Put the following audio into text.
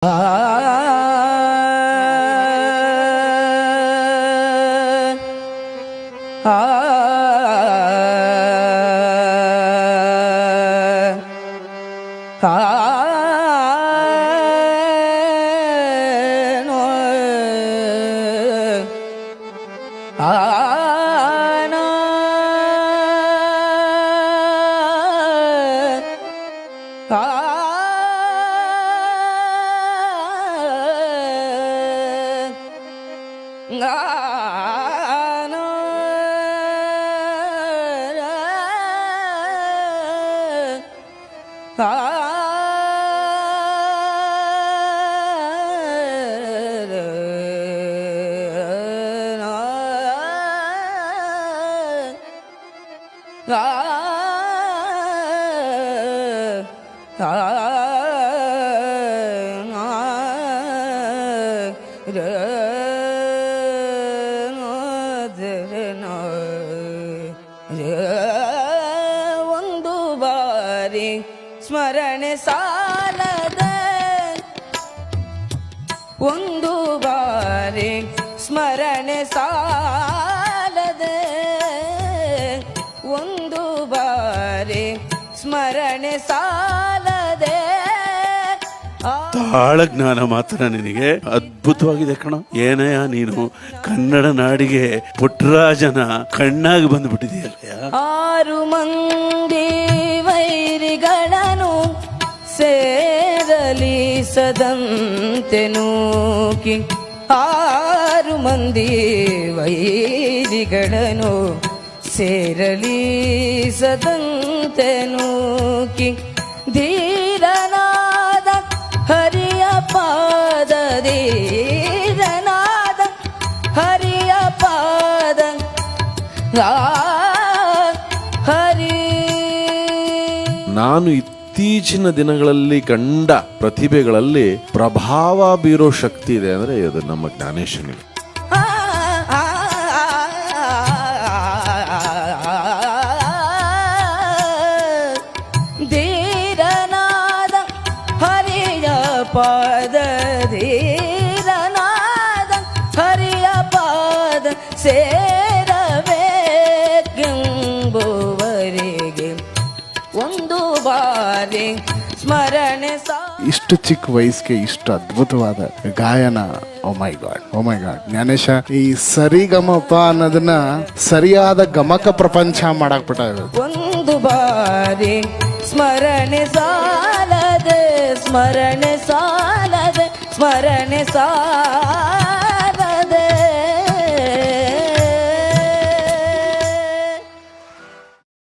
ಒಂದು ಬಾರಿ ಸ್ಮರಣೆ ಸಾಲದೆ, ಒಂದು ಬಾರಿ ಸ್ಮರಣೆ ಸಾಲದೆ, ಒಂದು ಬಾರಿ ಸ್ಮರಣೆ ಸಾಲದೆ. ತಾಳ ಜ್ಞಾನ ಮಾತ್ರ ನಿನಗೆ ಅದ್ಭುತವಾಗಿದೆ ಕಣ. ಏನಯ್ಯ ನೀನು ಕನ್ನಡ ನಾಡಿಗೆ ಪುಟ್ಟರಾಜನ ಕಣ್ಣಾಗಿ ಬಂದ್ಬಿಟ್ಟಿದೆಯಲ್ಲ. 6 ಮಂದಿ ವೈರಿಗಳನ್ನು ಸೇರಲಿಸದಂತೆ ನೂಕಿ, 6 ಮಂದಿ ವೈರಿಗಳನ್ನು ಸೇರಲಿಸದಂತೆ ನೂಕಿ, ಧೀರನಾದ ಹರಿಯ ಪಾದ, ಧೀರನಾದ ಹರಿಯ ಪಾದ ಹರಿ. ನಾನು ಇತ್ತೀಚಿನ ದಿನಗಳಲ್ಲಿ ಕಂಡ ಪ್ರತಿಭೆಗಳಲ್ಲಿ ಪ್ರಭಾವ ಬೀರೋ ಶಕ್ತಿ ಇದೆ ಅಂದ್ರೆ ಇದು ನಮ್ಮ ಜ್ಞಾನೇಶನಿಗೆ. ಧೀರನಾದ ಹರಿಯ ಪಾದ, ಧೀರನಾದ ಹರಿಯ ಪಾದ ಸೇರಬೇಕೆಂಬುವರೆಗೆ ಒಂದು ಬಾರಿ ಸ್ಮರಣೆ. ಇಷ್ಟು ಚಿಕ್ಕ ವಯಸ್ಸಿಗೆ ಇಷ್ಟು ಅದ್ಭುತವಾದ ಗಾಯನ. ಓ ಮೈ ಗಾಡ್, ಓ ಮೈ ಗಾಡ್. ಜ್ಞಾನೇಶ ಈ ಸರಿಗಮಪ ಅನ್ನೋದನ್ನ ಸರಿಯಾದ ಗಮಕ ಪ್ರಪಂಚ ಮಾಡಾಕ್ಬಿಟ್ಟ. ಒಂದು ಬಾರಿ ಸ್ಮರಣೆ ಸಾಲದೆ, ಸ್ಮರಣೆ ಸಾಲದೆ, ಸ್ಮರಣೆ ಸಾಲ